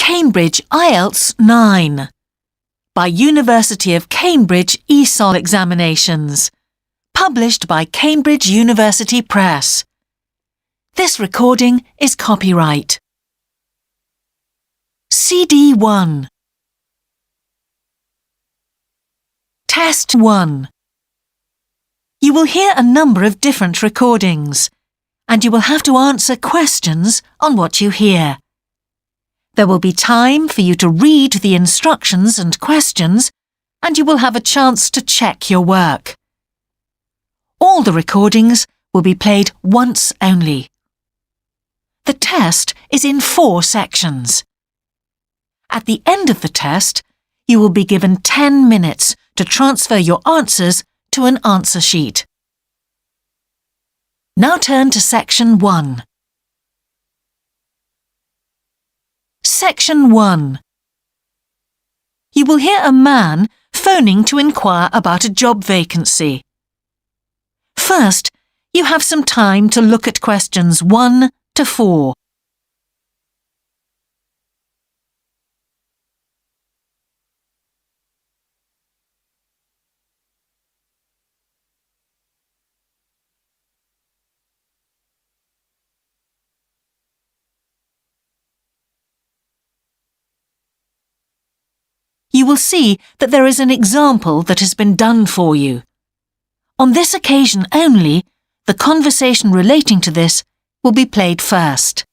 Cambridge IELTS 9 by University of Cambridge ESOL examinations, published by Cambridge University Press. This recording is copyright. CD 1. Test 1. You will hear a number of different recordings, and you will have to answer questions on what you hear. There will be time for you to read the instructions and questions, and you will have a chance to check your work. All the recordings will be played once only. The test is in 4 sections. At the end of the test, you will be given 10 minutes to transfer your answers to an answer sheet. Now turn to Section 1. Section 1. You will hear a man phoning to inquire about a job vacancy. First, you have some time to look at questions 1 to 4. You will see that there is an example that has been done for you. On this occasion only, the conversation relating to this will be played first.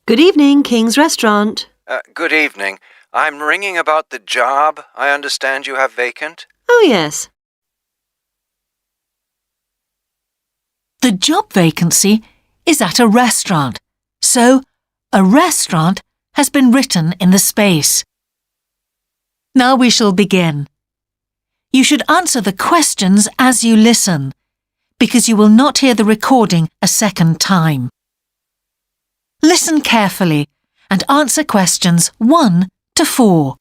Good evening, King's Restaurant. Good evening. I'm ringing about the job I understand you have vacant. Oh, yes. The job vacancy is at a restaurant, so a restaurant has been written in the space. Now we shall begin. You should answer the questions as you listen, because you will not hear the recording a second time. Listen carefully and answer questions 1 to 4.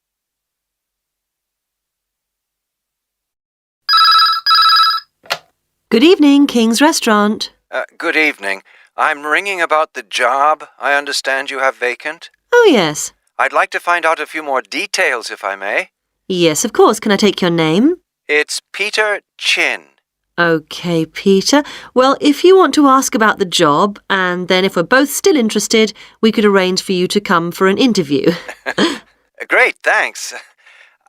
Good evening, King's Restaurant. Good evening. I'm ringing about the job I understand you have vacant. Oh, yes. I'd like to find out a few more details, if I may. Yes, of course. Can I take your name? It's Peter Chin. OK, Peter. Well, if you want to ask about the job, and then if we're both still interested, we could arrange for you to come for an interview. Great, thanks.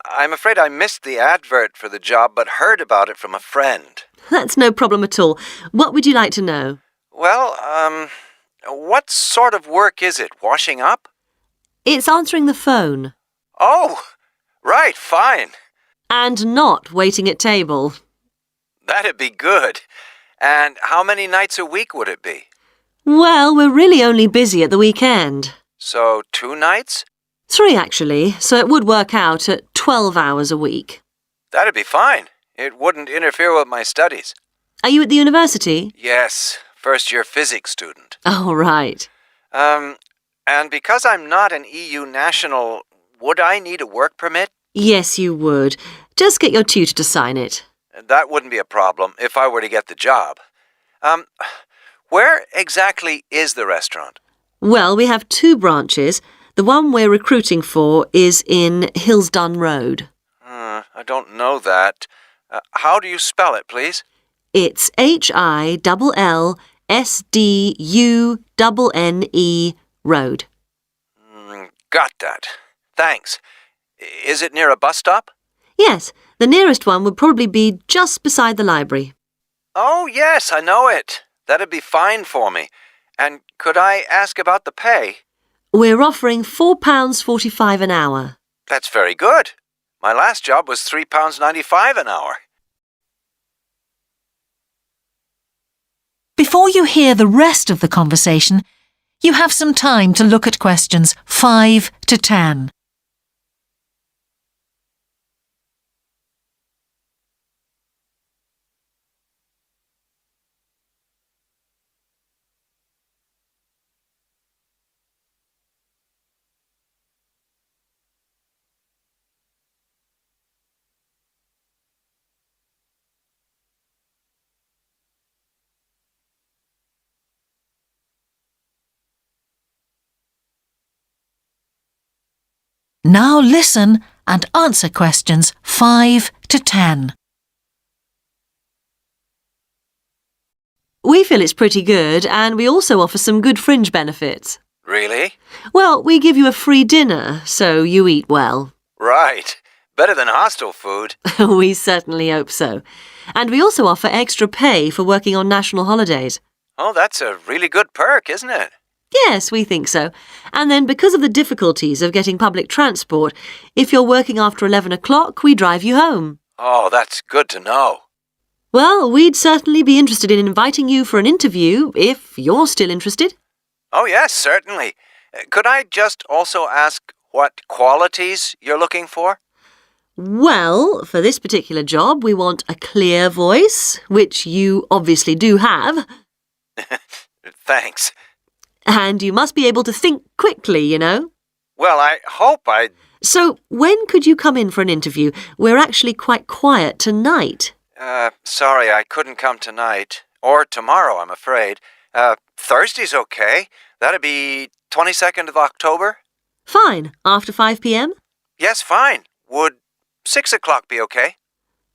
I'm afraid I missed the advert for the job, but heard about it from a friend. That's no problem at all. What would you like to know? Well, what sort of work is it? Washing up? It's answering the phone. Oh, right, fine. And not waiting at table. That'd be good. And how many nights a week would it be? Well, we're really only busy at the weekend. So 2 nights? 3, actually, so it would work out at 12 hours a week. That'd be fine. It wouldn't interfere with my studies. Are you at the university? Yes, first-year physics student. Oh, right. And because I'm not an EU national, would I need a work permit? Yes, you would. Just get your tutor to sign it. That wouldn't be a problem if I were to get the job. Where exactly is the restaurant? Well, we have 2 branches. The one we're recruiting for is in Hillsdon Road. I don't know that. How do you spell it, please? It's HILLSDUNNE Road. Got that. Thanks. Is it near a bus stop? Yes, the nearest one would probably be just beside the library. Oh, yes, I know it. That'd be fine for me. And could I ask about the pay? We're offering £4.45 an hour. That's very good. My last job was £3.95 an hour. Before you hear the rest of the conversation, you have some time to look at questions 5 to 10. Now listen and answer questions 5 to 10. We feel it's pretty good, and we also offer some good fringe benefits. Really? Well, we give you a free dinner, so you eat well. Right. Better than hostel food. We certainly hope so. And we also offer extra pay for working on national holidays. Oh, that's a really good perk, isn't it? Yes, we think so. And then because of the difficulties of getting public transport, if you're working after 11 o'clock, we drive you home. Oh, that's good to know. Well, we'd certainly be interested in inviting you for an interview, if you're still interested. Oh, yes, certainly. Could I just also ask what qualities you're looking for? Well, for this particular job, we want a clear voice, which you obviously do have. Thanks. And you must be able to think quickly, you know. Well, I hope I... So, when could you come in for an interview? We're actually quite quiet tonight. Sorry, I couldn't come tonight. Or tomorrow, I'm afraid. Thursday's okay. That'd be 22nd of October? Fine. After 5 p.m? Yes, fine. Would 6 o'clock be okay?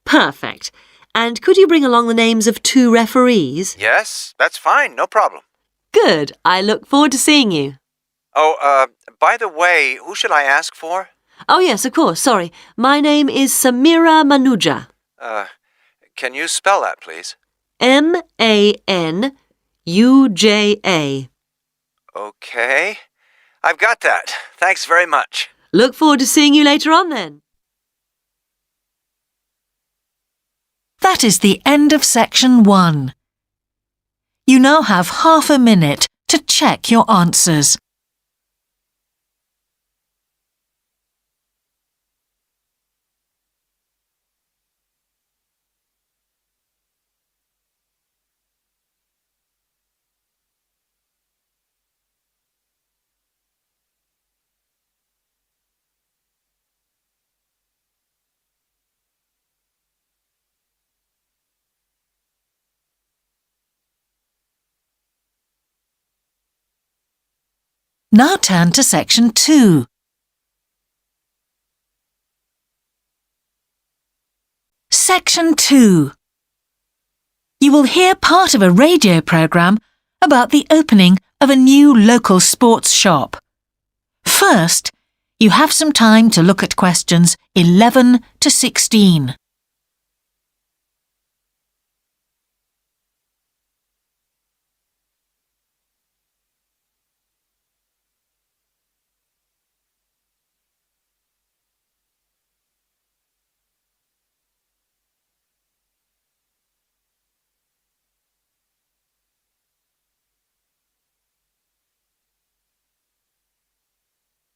Perfect. And could you bring along the names of 2 referees? Yes, that's fine. No problem. Good. I look forward to seeing you. Oh, by the way, who should I ask for? Oh, yes, of course. Sorry. My name is Samira Manuja. Can you spell that, please? M-A-N-U-J-A. Okay. I've got that. Thanks very much. Look forward to seeing you later on then. That is the end of section 1. You now have half a minute to check your answers. Now turn to section 2. Section 2. You will hear part of a radio programme about the opening of a new local sports shop. First, you have some time to look at questions 11 to 16.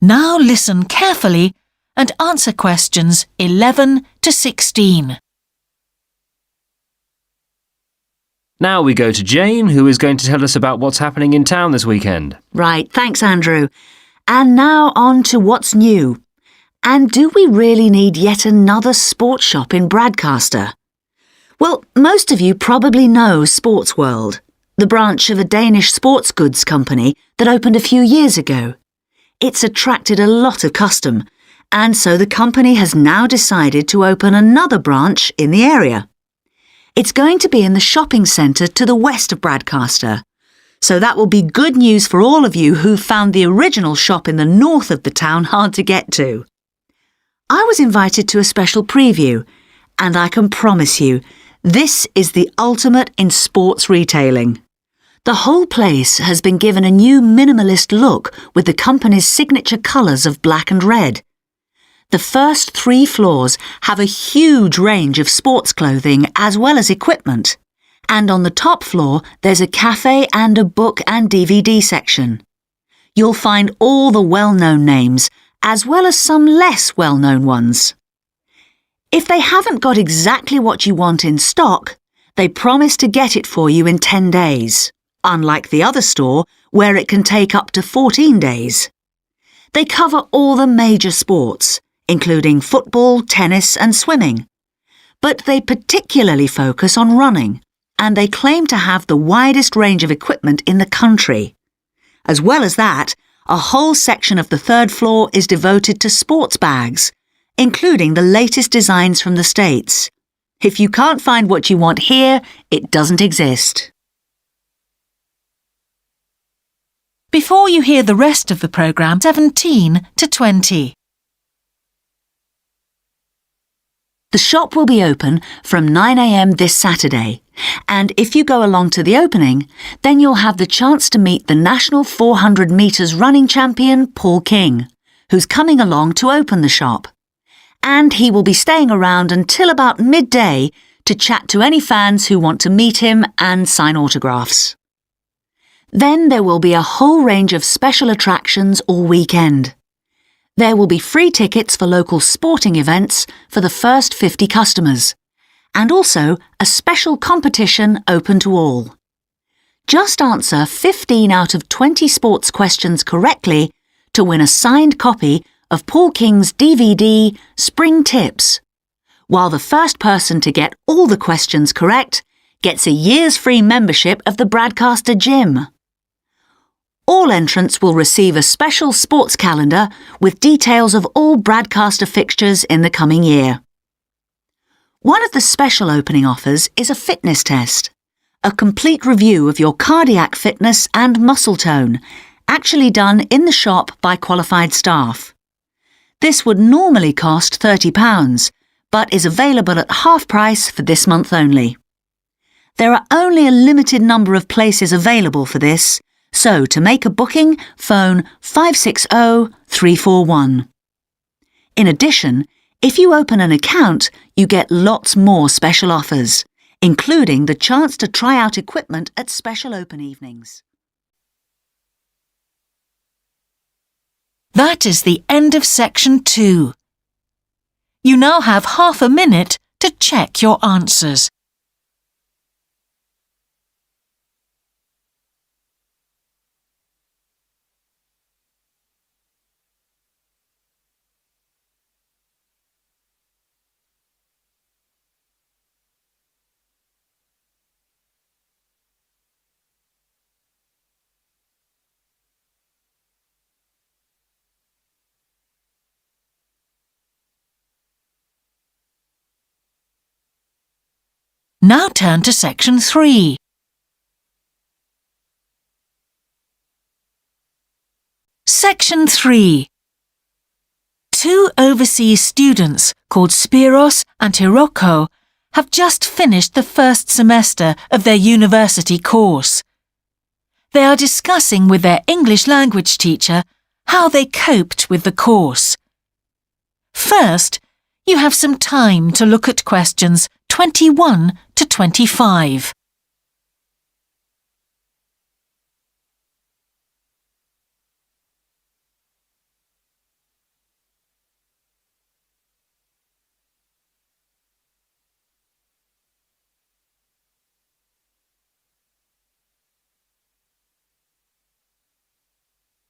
Now listen carefully and answer questions 11 to 16. Now we go to Jane, who is going to tell us about what's happening in town this weekend. Right, thanks Andrew. And now on to what's new. And do we really need yet another sports shop in Bradcaster? Well, most of you probably know Sports World, the branch of a Danish sports goods company that opened a few years ago. It's attracted a lot of custom, and so the company has now decided to open another branch in the area. It's going to be in the shopping centre to the west of Bradcaster, so that will be good news for all of you who found the original shop in the north of the town hard to get to. I was invited to a special preview, and I can promise you, this is the ultimate in sports retailing. The whole place has been given a new minimalist look with the company's signature colours of black and red. The first 3 floors have a huge range of sports clothing as well as equipment. And on the top floor, there's a cafe and a book and DVD section. You'll find all the well-known names, as well as some less well-known ones. If they haven't got exactly what you want in stock, they promise to get it for you in 10 days. Unlike the other store, where it can take up to 14 days. They cover all the major sports, including football, tennis and swimming. But they particularly focus on running, and they claim to have the widest range of equipment in the country. As well as that, a whole section of the third floor is devoted to sports bags, including the latest designs from the States. If you can't find what you want here, it doesn't exist. Before you hear the rest of the programme, 17 to 20. The shop will be open from 9 a.m. this Saturday, and if you go along to the opening, then you'll have the chance to meet the national 400 metres running champion, Paul King, who's coming along to open the shop. And he will be staying around until about midday to chat to any fans who want to meet him and sign autographs. Then there will be a whole range of special attractions all weekend. There will be free tickets for local sporting events for the first 50 customers, and also a special competition open to all. Just answer 15 out of 20 sports questions correctly to win a signed copy of Paul King's DVD, Spring Tips, while the first person to get all the questions correct gets a year's free membership of the Bradcaster Gym. All entrants will receive a special sports calendar with details of all Bradcaster fixtures in the coming year. One of the special opening offers is a fitness test, a complete review of your cardiac fitness and muscle tone, actually done in the shop by qualified staff. This would normally cost £30, but is available at half price for this month only. There are only a limited number of places available for this, so to make a booking, phone 560-341. In addition, if you open an account, you get lots more special offers, including the chance to try out equipment at special open evenings. That is the end of section 2. You now have half a minute to check your answers. Now turn to section 3. Section 3. Two overseas students called Spiros and Hiroko have just finished the first semester of their university course. They are discussing with their English language teacher how they coped with the course. First, you have some time to look at questions 21 to 25.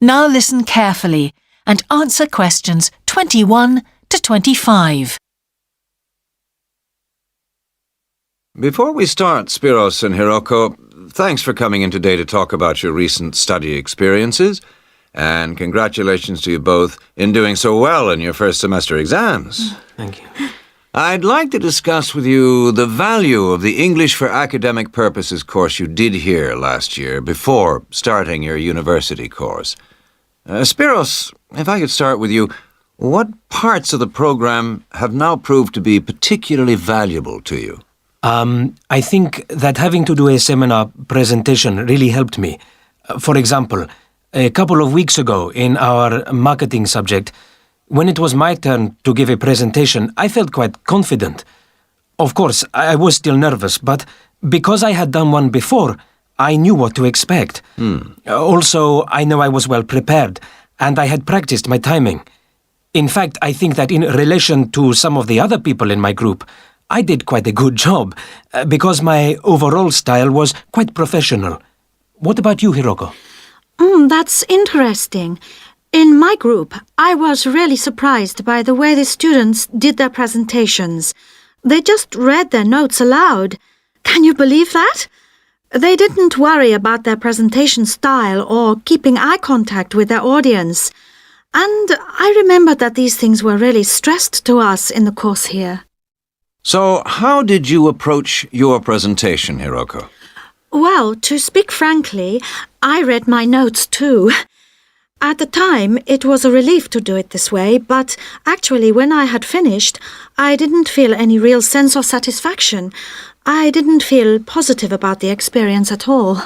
Now listen carefully and answer questions 21 to 25. Before we start, Spiros and Hiroko, thanks for coming in today to talk about your recent study experiences, and congratulations to you both in doing so well in your first semester exams. Thank you. I'd like to discuss with you the value of the English for Academic Purposes course you did here last year before starting your university course. Spiros, if I could start with you, what parts of the program have now proved to be particularly valuable to you? I think that having to do a seminar presentation really helped me. For example, a couple of weeks ago in our marketing subject, when it was my turn to give a presentation, I felt quite confident. Of course, I was still nervous, but because I had done one before, I knew what to expect. Also, I know I was well prepared, and I had practiced my timing. In fact, I think that in relation to some of the other people in my group, I did quite a good job, because my overall style was quite professional. What about you, Hiroko? That's interesting. In my group, I was really surprised by the way the students did their presentations. They just read their notes aloud. Can you believe that? They didn't worry about their presentation style or keeping eye contact with their audience. And I remember that these things were really stressed to us in the course here. So, how did you approach your presentation, Hiroko? Well, to speak frankly, I read my notes too. At the time, it was a relief to do it this way, but actually when I had finished, I didn't feel any real sense of satisfaction. I didn't feel positive about the experience at all.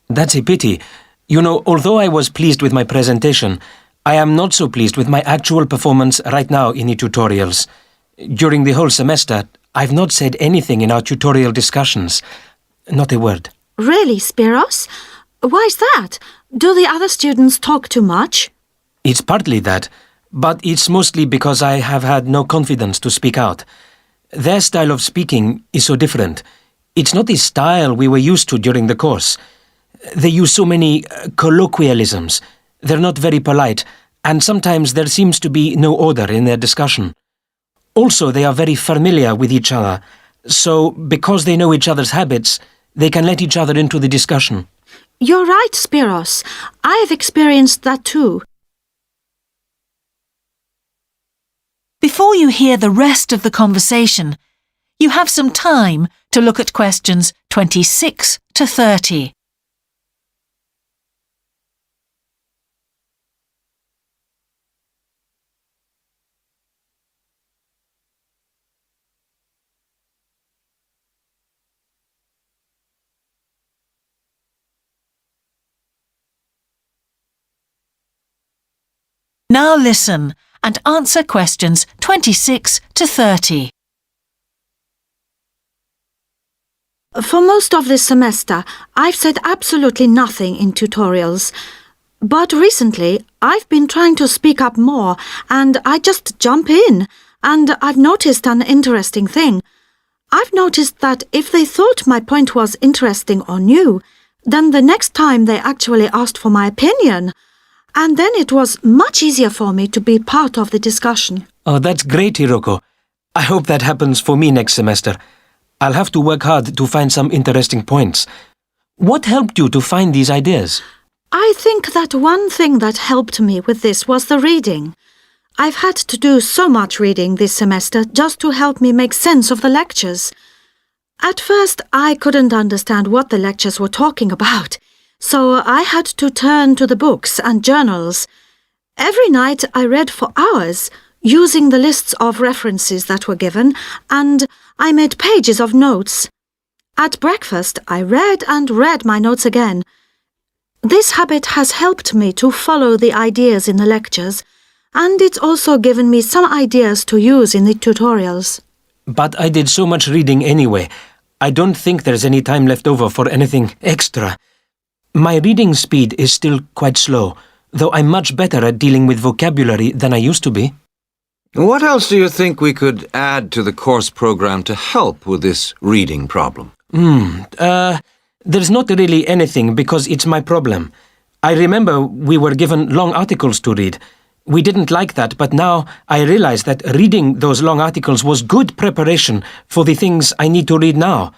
That's a pity. You know, although I was pleased with my presentation, I am not so pleased with my actual performance right now in the tutorials. During the whole semester, I've not said anything in our tutorial discussions. Not a word. Really, Spiros? Why's that? Do the other students talk too much? It's partly that, but it's mostly because I have had no confidence to speak out. Their style of speaking is so different. It's not the style we were used to during the course. They use so many colloquialisms. They're not very polite, and sometimes there seems to be no order in their discussion. Also, they are very familiar with each other, so because they know each other's habits, they can let each other into the discussion. You're right, Spiros. I've experienced that too. Before you hear the rest of the conversation, you have some time to look at questions 26 to 30. Now listen and answer questions 26 to 30. For most of this semester, I've said absolutely nothing in tutorials. But recently, I've been trying to speak up more and I just jump in. And I've noticed an interesting thing. I've noticed that if they thought my point was interesting or new, then the next time they actually asked for my opinion. And then it was much easier for me to be part of the discussion. Oh, that's great, Hiroko. I hope that happens for me next semester. I'll have to work hard to find some interesting points. What helped you to find these ideas? I think that one thing that helped me with this was the reading. I've had to do so much reading this semester just to help me make sense of the lectures. At first, I couldn't understand what the lectures were talking about. So I had to turn to the books and journals. Every night I read for hours, using the lists of references that were given, and I made pages of notes. At breakfast, I read and read my notes again. This habit has helped me to follow the ideas in the lectures, and it's also given me some ideas to use in the tutorials. But I did so much reading anyway. I don't think there's any time left over for anything extra. My reading speed is still quite slow, though I'm much better at dealing with vocabulary than I used to be. What else do you think we could add to the course program to help with this reading problem? There's not really anything because it's my problem. I remember we were given long articles to read. We didn't like that, but now I realize that reading those long articles was good preparation for the things I need to read now.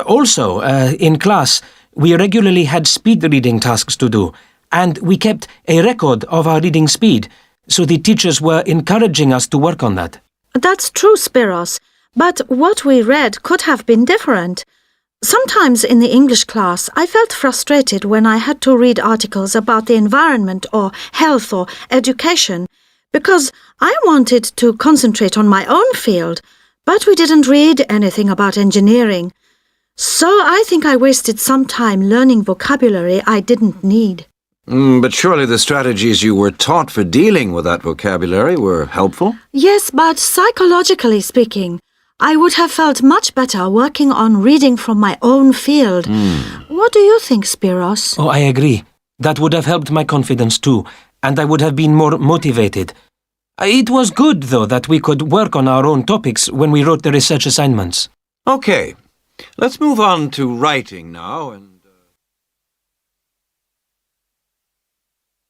Also, in class, we regularly had speed reading tasks to do, and we kept a record of our reading speed, so the teachers were encouraging us to work on that. That's true, Spiros, but what we read could have been different. Sometimes in the English class, I felt frustrated when I had to read articles about the environment or health or education, because I wanted to concentrate on my own field, but we didn't read anything about engineering. So I think I wasted some time learning vocabulary I didn't need. But surely the strategies you were taught for dealing with that vocabulary were helpful? Yes, but psychologically speaking, I would have felt much better working on reading from my own field. What do you think, Spiros? Oh, I agree. That would have helped my confidence too, and I would have been more motivated. It was good, though, that we could work on our own topics when we wrote the research assignments. Okay, let's move on to writing now and...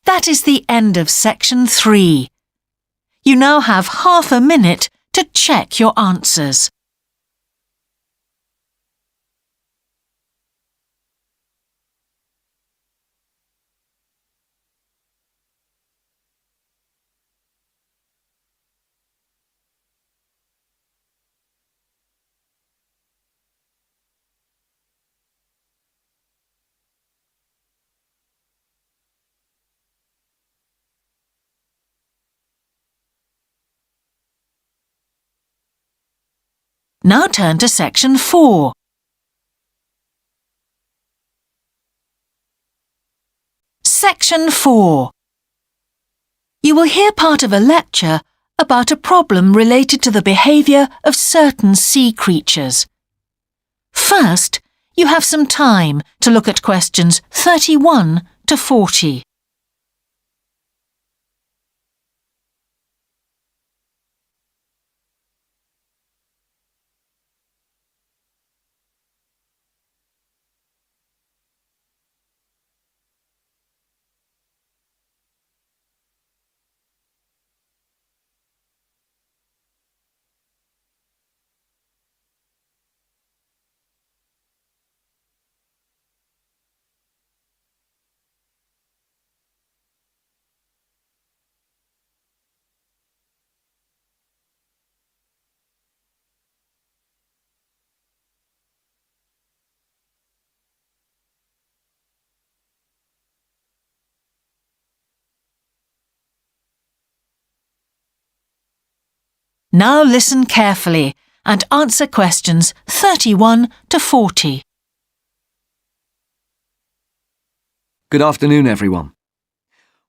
That is the end of section 3. You now have half a minute to check your answers. Now turn to section 4. Section 4. You will hear part of a lecture about a problem related to the behaviour of certain sea creatures. First, you have some time to look at questions 31 to 40. Now listen carefully and answer questions 31 to 40. Good afternoon, everyone.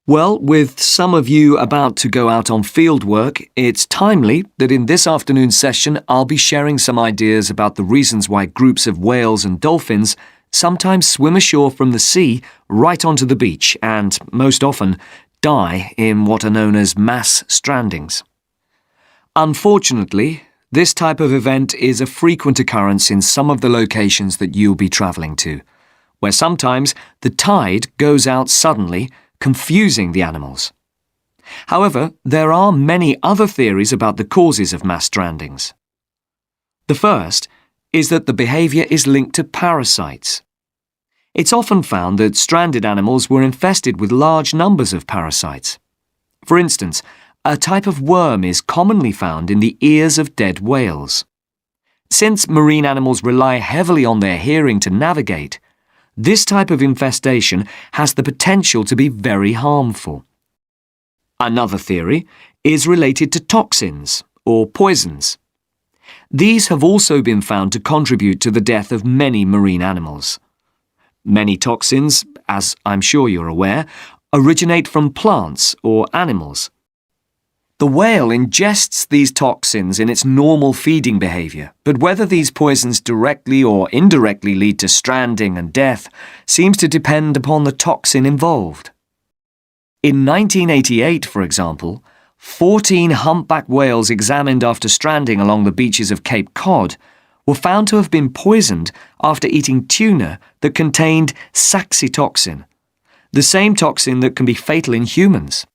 Well, with some of you about to go out on field work, it's timely that in this afternoon's session I'll be sharing some ideas about the reasons why groups of whales and dolphins sometimes swim ashore from the sea right onto the beach and, most often, die in what are known as mass strandings. Unfortunately, this type of event is a frequent occurrence in some of the locations that you'll be travelling to, where sometimes the tide goes out suddenly, confusing the animals. However, there are many other theories about the causes of mass strandings. The first is that the behaviour is linked to parasites. It's often found that stranded animals were infested with large numbers of parasites. For instance, a type of worm is commonly found in the ears of dead whales. Since marine animals rely heavily on their hearing to navigate, this type of infestation has the potential to be very harmful. Another theory is related to toxins or poisons. These have also been found to contribute to the death of many marine animals. Many toxins, as I'm sure you're aware, originate from plants or animals. The whale ingests these toxins in its normal feeding behaviour, but whether these poisons directly or indirectly lead to stranding and death seems to depend upon the toxin involved. In 1988, for example, 14 humpback whales examined after stranding along the beaches of Cape Cod were found to have been poisoned after eating tuna that contained saxitoxin, the same toxin that can be fatal in humans.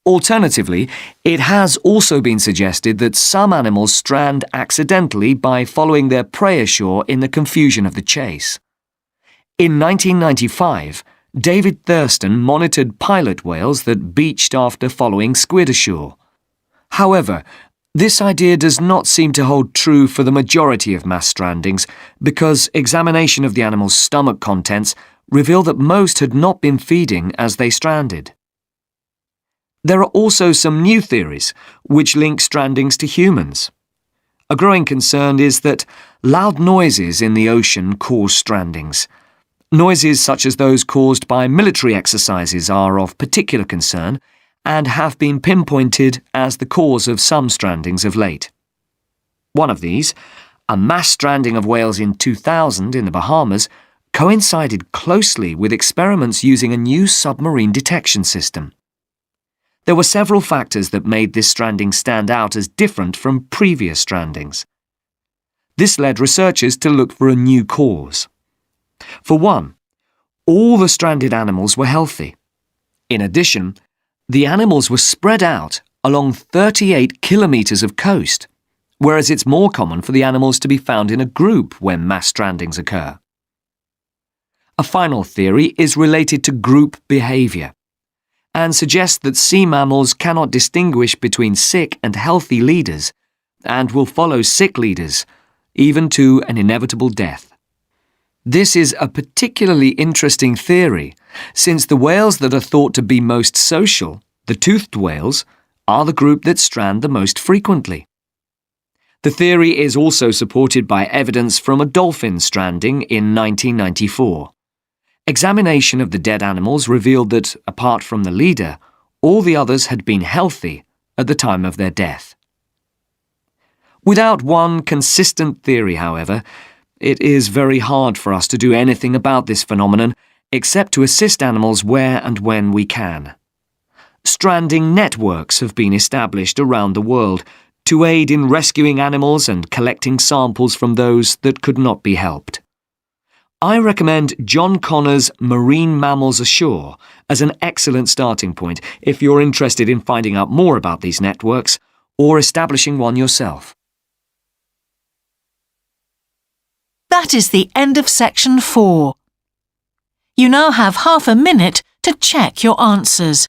Alternatively, it has also been suggested that some animals strand accidentally by following their prey ashore in the confusion of the chase. In 1995, David Thurston monitored pilot whales that beached after following squid ashore. However, this idea does not seem to hold true for the majority of mass strandings because examination of the animal's stomach contents revealed that most had not been feeding as they stranded. There are also some new theories which link strandings to humans. A growing concern is that loud noises in the ocean cause strandings. Noises such as those caused by military exercises are of particular concern and have been pinpointed as the cause of some strandings of late. One of these, a mass stranding of whales in 2000 in the Bahamas, coincided closely with experiments using a new submarine detection system. There were several factors that made this stranding stand out as different from previous strandings. This led researchers to look for a new cause. For one, all the stranded animals were healthy. In addition, the animals were spread out along 38 kilometres of coast, whereas it's more common for the animals to be found in a group when mass strandings occur. A final theory is related to group behaviour and suggests that sea mammals cannot distinguish between sick and healthy leaders and will follow sick leaders, even to an inevitable death. This is a particularly interesting theory, since the whales that are thought to be most social, the toothed whales, are the group that strand the most frequently. The theory is also supported by evidence from a dolphin stranding in 1994. Examination of the dead animals revealed that, apart from the leader, all the others had been healthy at the time of their death. Without one consistent theory, however, it is very hard for us to do anything about this phenomenon except to assist animals where and when we can. Stranding networks have been established around the world to aid in rescuing animals and collecting samples from those that could not be helped. I recommend John Connor's Marine Mammals Ashore as an excellent starting point if you're interested in finding out more about these networks or establishing one yourself. That is the end of section 4. You now have half a minute to check your answers.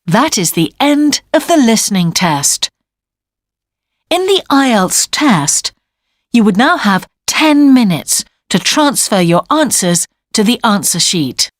That is the end of the listening test. In the IELTS test, you would now have 10 minutes to transfer your answers to the answer sheet.